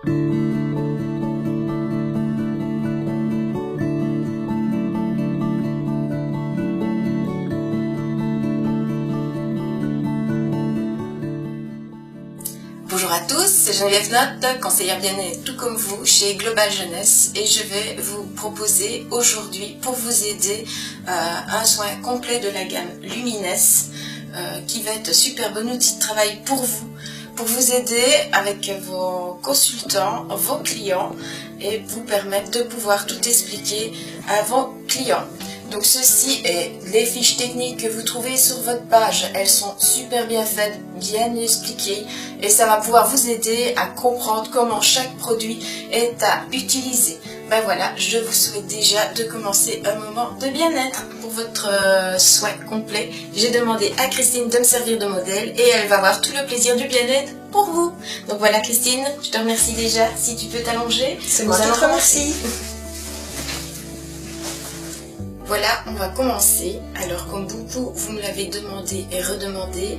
Bonjour à tous, c'est Geneviève Note, conseillère bien-être tout comme vous chez Global Jeunesse, et je vais vous proposer aujourd'hui pour vous aider un soin complet de la gamme Lumines qui va être un super bon outil de travail pour vous aider avec vos consultants, vos clients et vous permettre de pouvoir tout expliquer à vos clients. Donc ceci est les fiches techniques que vous trouvez sur votre page. Elles sont super bien faites, bien expliquées et ça va pouvoir vous aider à comprendre comment chaque produit est à utiliser. Ben voilà, je vous souhaite déjà de commencer un moment de bien-être pour votre soin complet. J'ai demandé à Christine de me servir de modèle et elle va avoir tout le plaisir du bien-être pour vous. Donc voilà Christine, je te remercie déjà. Si tu peux t'allonger, c'est moi qui te remercie. Voilà, on va commencer. Alors comme beaucoup vous me l'avez demandé et redemandé,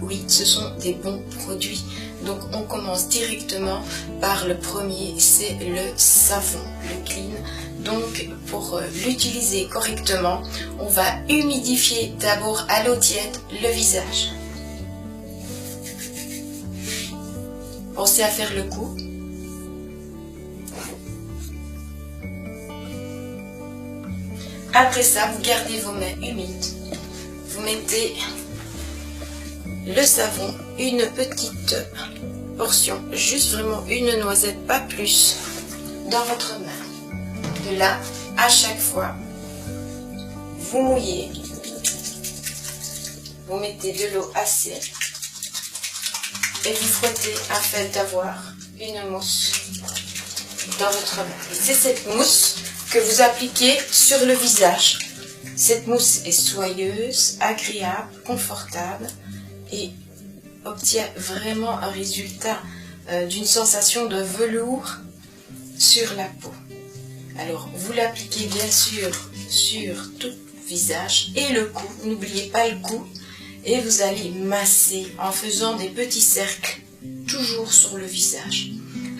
oui, ce sont des bons produits. Donc on commence directement par le premier, c'est le savon, le clean. Donc pour l'utiliser correctement, on va humidifier d'abord à l'eau tiède le visage. Pensez à faire le coup. Après ça, vous gardez vos mains humides. Vous mettez le savon, une petite portion, juste vraiment une noisette, pas plus, dans votre main. De là, à chaque fois, vous mouillez. Vous mettez de l'eau assez et vous frottez afin d'avoir une mousse dans votre main. Et c'est cette mousse que vous appliquez sur le visage. Cette mousse est soyeuse, agréable, confortable et obtient vraiment un résultat d'une sensation de velours sur la peau. Alors vous l'appliquez bien sûr sur tout le visage et le cou, n'oubliez pas le cou, et vous allez masser en faisant des petits cercles toujours sur le visage.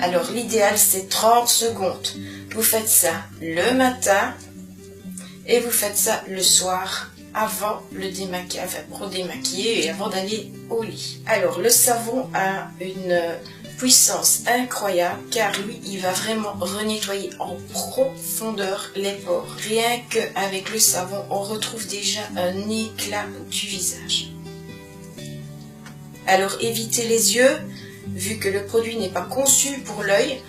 Alors l'idéal c'est 30 secondes. Vous faites ça le matin et vous faites ça le soir avant le démaquillage, enfin pour démaquiller et avant d'aller au lit. Alors le savon a une puissance incroyable car lui il va vraiment renettoyer en profondeur les pores. Rien qu'avec le savon on retrouve déjà un éclat du visage. Alors évitez les yeux, vu que le produit n'est pas conçu pour l'œil.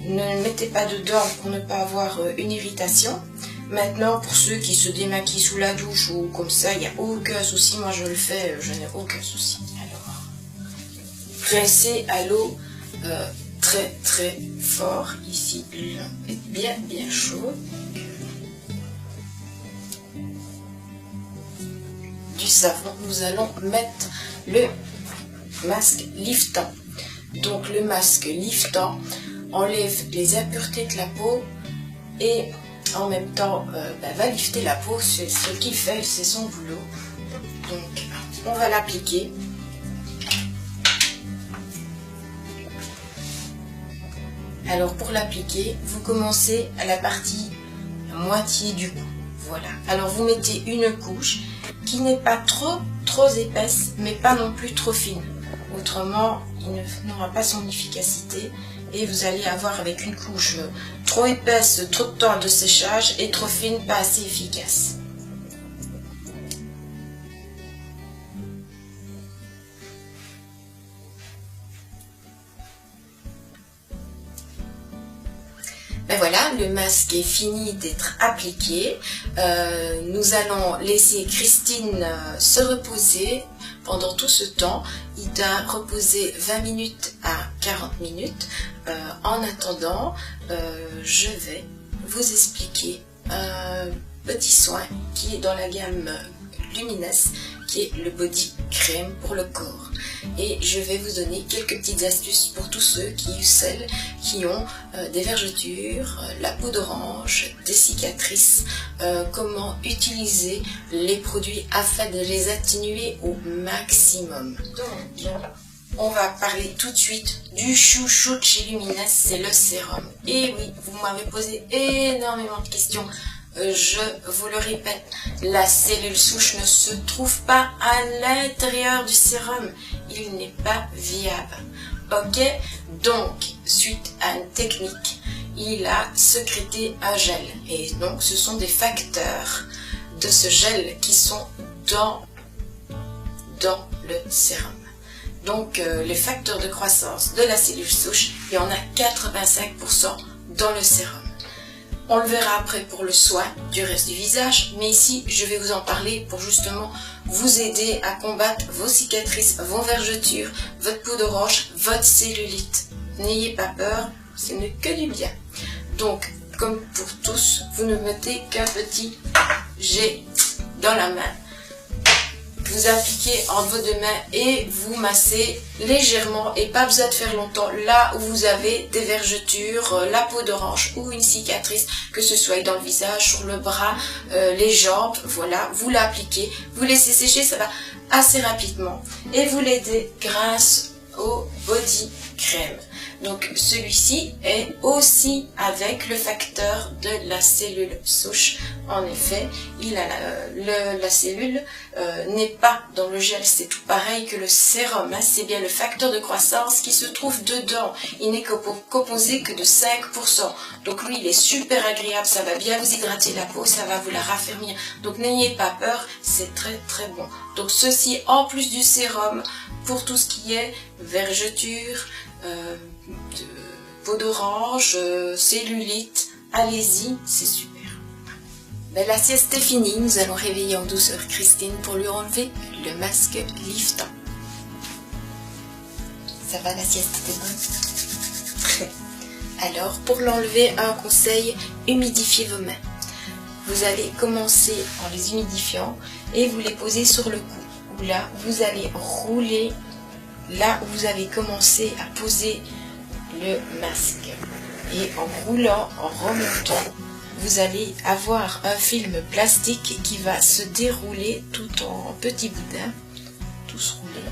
Ne mettez pas dedans pour ne pas avoir une irritation. Maintenant, pour ceux qui se démaquillent sous la douche ou comme ça, il n'y a aucun souci. Moi, je le fais, je n'ai aucun souci. Alors, rincez à l'eau très très fort. Ici, l'eau est bien bien chaude. Du savon, nous allons mettre le masque liftant. Donc, le masque liftant enlève les impuretés de la peau et en même temps va lifter la peau, c'est ce qu'il fait, c'est son boulot. Donc on va l'appliquer. Alors pour l'appliquer, vous commencez à la partie moitié du cou. Voilà. Alors vous mettez une couche qui n'est pas trop épaisse, mais pas non plus trop fine. Autrement, il n'aura pas son efficacité. Et vous allez avoir avec une couche trop épaisse, trop de temps de séchage et trop fine, pas assez efficace. Ben voilà, le masque est fini d'être appliqué. Nous allons laisser Christine se reposer pendant tout ce temps. Il doit reposer 20 minutes à 40 minutes. En attendant, je vais vous expliquer un petit soin qui est dans la gamme Lumines, qui est le body crème pour le corps. Et je vais vous donner quelques petites astuces pour tous ceux celles qui ont des vergetures, la peau d'orange, des cicatrices, comment utiliser les produits afin de les atténuer au maximum. Donc, on va parler tout de suite du chouchou de chez Lumines, c'est le sérum. Et oui, vous m'avez posé énormément de questions. Je vous le répète, la cellule souche ne se trouve pas à l'intérieur du sérum. Il n'est pas viable. Ok? Donc, suite à une technique, il a sécrété un gel. Et donc, ce sont des facteurs de ce gel qui sont dans le sérum. Donc, les facteurs de croissance de la cellule souche, il y en a 85% dans le sérum. On le verra après pour le soin du reste du visage, mais ici, je vais vous en parler pour justement vous aider à combattre vos cicatrices, vos vergetures, votre peau d'orange, votre cellulite. N'ayez pas peur, ce n'est que du bien. Donc, comme pour tous, vous ne mettez qu'un petit jet dans la main. Vous appliquez entre vos deux mains et vous massez légèrement et pas besoin de faire longtemps là où vous avez des vergetures, la peau d'orange ou une cicatrice, que ce soit dans le visage, sur le bras, les jambes, voilà, vous l'appliquez, vous laissez sécher, ça va assez rapidement et vous l'aidez grâce au body crème. Donc celui-ci est aussi avec le facteur de la cellule souche. En effet, il a la cellule n'est pas dans le gel, c'est tout pareil que le sérum. Hein, c'est bien le facteur de croissance qui se trouve dedans. Il n'est composé que de 5%. Donc lui, il est super agréable, ça va bien vous hydrater la peau, ça va vous la raffermir. Donc n'ayez pas peur, c'est très très bon. Donc ceci en plus du sérum pour tout ce qui est vergeture, peau d'orange, cellulite, allez-y, c'est super. Ben, la sieste est finie, nous allons réveiller en douceur Christine pour lui enlever le masque liftant. Ça va, la sieste était bonne? Très. Alors, pour l'enlever, un conseil, humidifiez vos mains. Vous allez commencer en les humidifiant et vous les posez sur le cou. Où là, vous allez rouler là où vous avez commencé à poser le masque. Et en roulant, en remontant, vous allez avoir un film plastique qui va se dérouler tout en petits boudins, tous roulés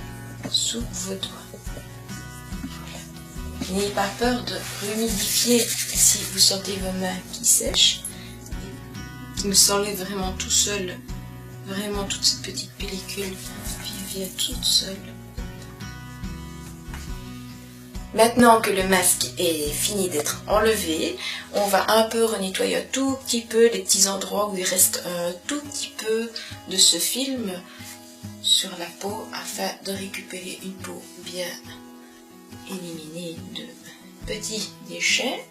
sous vos doigts. Voilà. N'ayez pas peur de humidifier si vous sentez vos mains qui sèchent. Il s'enlève vraiment tout seul, vraiment toute cette petite pellicule vient toute seule. Maintenant que le masque est fini d'être enlevé, on va un peu renettoyer un tout petit peu les petits endroits où il reste un tout petit peu de ce film sur la peau afin de récupérer une peau bien éliminée de petits déchets.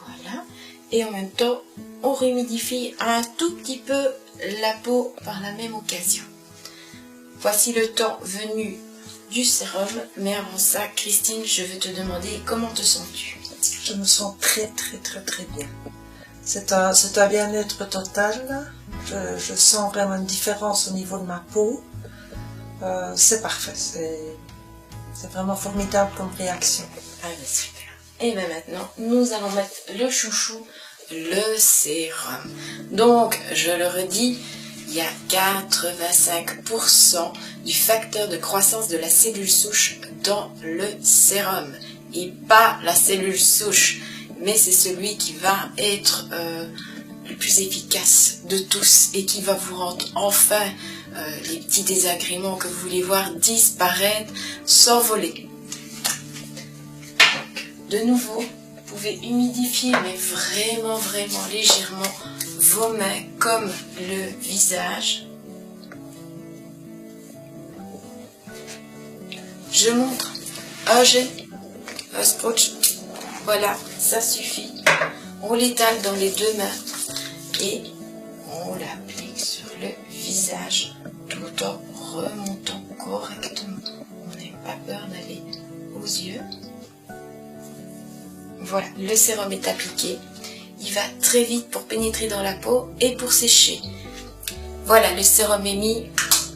Voilà. Et en même temps, on réhumidifie un tout petit peu la peau par la même occasion. Voici le temps venu du sérum, mais avant ça, Christine, je veux te demander comment te sens-tu? Je me sens très bien. C'est un bien-être total. Je sens vraiment une différence au niveau de ma peau. C'est parfait. C'est vraiment formidable comme réaction. Ah ben super. Et bien maintenant, nous allons mettre le chouchou, le sérum. Donc, je le redis, il y a 85% du facteur de croissance de la cellule souche dans le sérum. Et pas la cellule souche, mais c'est celui qui va être le plus efficace de tous et qui va vous rendre enfin les petits désagréments que vous voulez voir disparaître, s'envoler. De nouveau, vous pouvez humidifier, mais vraiment légèrement vos mains comme le visage. Je montre un jet, un scotch. Voilà, ça suffit. On l'étale dans les deux mains et on l'applique sur le visage tout en remontant correctement. On n'a pas peur d'aller aux yeux. Voilà, le sérum est appliqué. Il va très vite pour pénétrer dans la peau et pour sécher. Voilà, le sérum est mis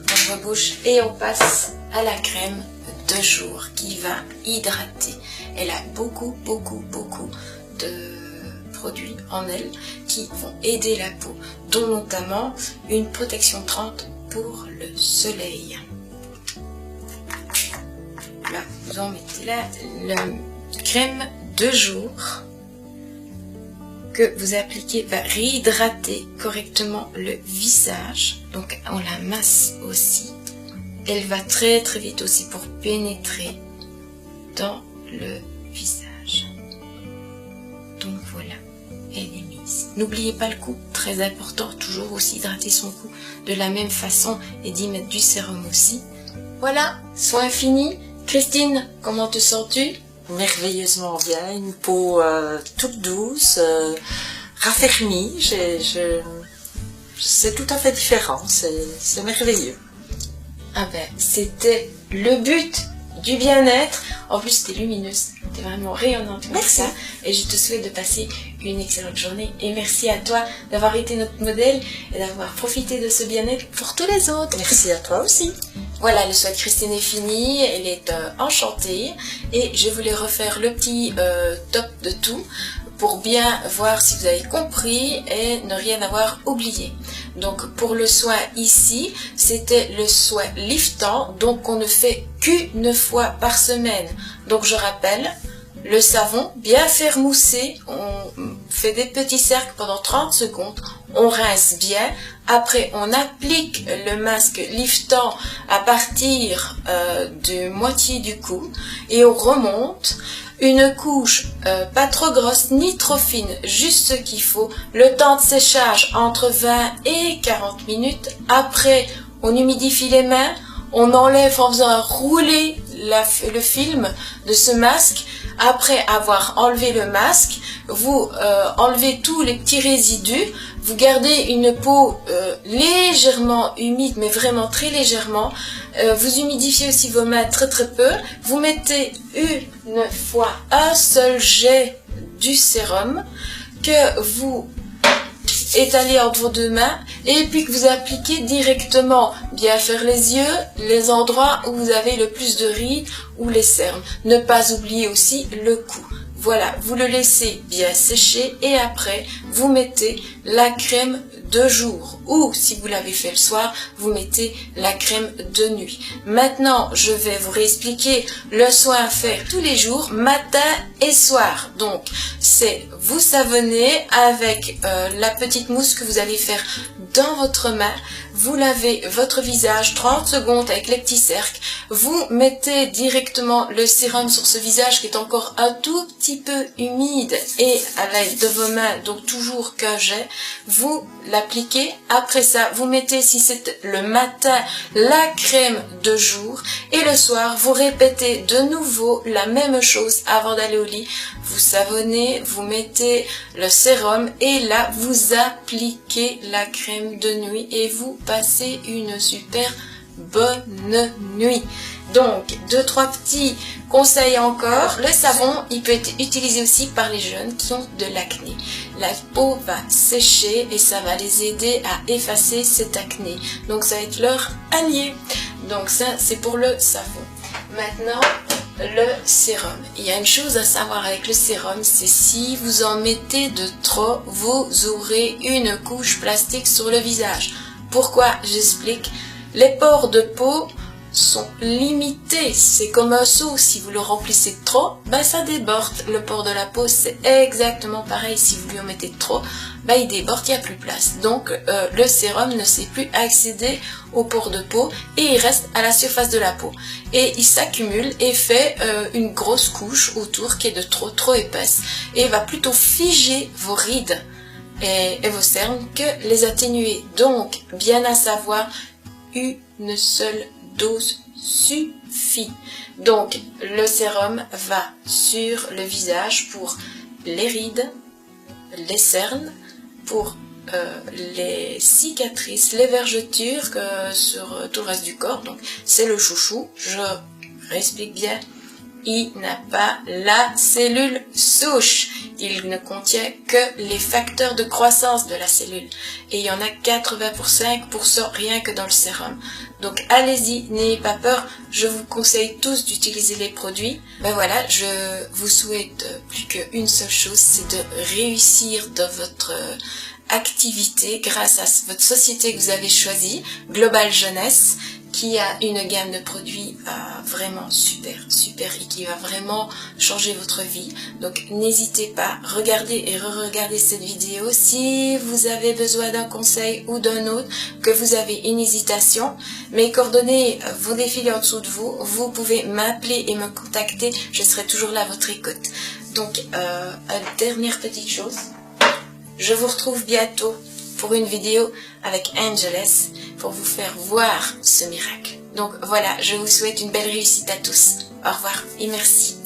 dans votre bouche et on passe à la crème de jour qui va hydrater. Elle a beaucoup de produits en elle qui vont aider la peau, dont notamment une protection 30 pour le soleil. là, vous en mettez là, la crème de jour que vous appliquez va réhydrater correctement le visage. Donc on la masse aussi. Elle va très très vite aussi pour pénétrer dans le visage. Donc voilà, elle est mise. N'oubliez pas le cou, très important, toujours aussi hydrater son cou de la même façon et d'y mettre du sérum aussi. Voilà, soin fini. Christine, comment te sens-tu? Merveilleusement bien, une peau toute douce, raffermie, c'est tout à fait différent, c'est merveilleux. Ah ben, c'était le but du bien-être. En plus, t'es lumineuse, t'es vraiment rayonnante comme Merci. ça. Et je te souhaite de passer une excellente journée. Et merci à toi d'avoir été notre modèle et d'avoir profité de ce bien-être pour tous les autres. Merci à toi aussi. Voilà, le soin de Christine est fini, elle est enchantée. Et je voulais refaire le petit top de tout pour bien voir si vous avez compris et ne rien avoir oublié. Donc pour le soin ici, c'était le soin liftant, donc on ne fait qu'une fois par semaine. Donc je rappelle, le savon bien faire mousser, on fait des petits cercles pendant 30 secondes, on rince bien, après on applique le masque liftant à partir de moitié du cou et on remonte. Une couche pas trop grosse ni trop fine, juste ce qu'il faut. Le temps de séchage entre 20 et 40 minutes. Après, on humidifie les mains, on enlève en faisant rouler le film de ce masque. Après avoir enlevé le masque, vous enlevez tous les petits résidus. Vous gardez une peau légèrement humide, mais vraiment très légèrement. Vous humidifiez aussi vos mains très très peu. Vous mettez une fois un seul jet du sérum que vous étalez entre vos deux mains et puis que vous appliquez directement. Bien faire les yeux, les endroits où vous avez le plus de rides ou les cernes. Ne pas oublier aussi le cou. Voilà, vous le laissez bien sécher et après, vous mettez la crème de jour ou si vous l'avez fait le soir, vous mettez la crème de nuit. Maintenant, je vais vous réexpliquer le soin à faire tous les jours, matin et soir. Donc, c'est vous savonnez avec la petite mousse que vous allez faire dans votre main. Vous lavez votre visage 30 secondes avec les petits cercles. Vous mettez directement le sérum sur ce visage qui est encore un tout petit peu humide et à l'aide de vos mains, donc toujours qu'un jet, vous l'appliquez. Après ça, vous mettez, si c'est le matin, la crème de jour et le soir, vous répétez de nouveau la même chose avant d'aller au lit. Vous savonnez, vous mettez le sérum et là, vous appliquez la crème de nuit et vous passez une super bonne nuit. Donc, 2-3 petits conseils encore. Le savon, il peut être utilisé aussi par les jeunes qui ont de l'acné. La peau va sécher et ça va les aider à effacer cette acné. Donc, ça va être leur allié. Donc, ça, c'est pour le savon. Maintenant, le sérum. Il y a une chose à savoir avec le sérum, c'est si vous en mettez de trop, vous aurez une couche plastique sur le visage. Pourquoi? J'explique. Les pores de peau sont limités. C'est comme un seau. Si vous le remplissez de trop, ben ça déborde. Le pore de la peau, c'est exactement pareil. Si vous lui en mettez trop, ben il déborde, il n'y a plus de place. Donc, le sérum ne sait plus accéder aux pores de peau et il reste à la surface de la peau. Et il s'accumule et fait une grosse couche autour qui est de trop épaisse. Et va plutôt figer vos rides et vos cernes que les atténuer. Donc, bien à savoir, une seule dose suffit. Donc, le sérum va sur le visage pour les rides, les cernes, pour les cicatrices, les vergetures sur tout le reste du corps. Donc, c'est le chouchou. Je réexplique bien. Il n'a pas la cellule souche. Il ne contient que les facteurs de croissance de la cellule. Et il y en a 85% rien que dans le sérum. Donc allez-y, n'ayez pas peur. Je vous conseille tous d'utiliser les produits. Ben voilà, je vous souhaite plus qu'une seule chose, c'est de réussir dans votre activité grâce à votre société que vous avez choisie, Global Jeunesse, qui a une gamme de produits vraiment super et qui va vraiment changer votre vie. Donc n'hésitez pas, regardez et re-regardez cette vidéo. Si vous avez besoin d'un conseil ou d'un autre, que vous avez une hésitation, mes coordonnées vont défiler en dessous de vous. Vous pouvez m'appeler et me contacter, je serai toujours là à votre écoute. Donc, dernière petite chose, je vous retrouve bientôt pour une vidéo avec Angeles pour vous faire voir ce miracle. Donc voilà, je vous souhaite une belle réussite à tous. Au revoir et merci.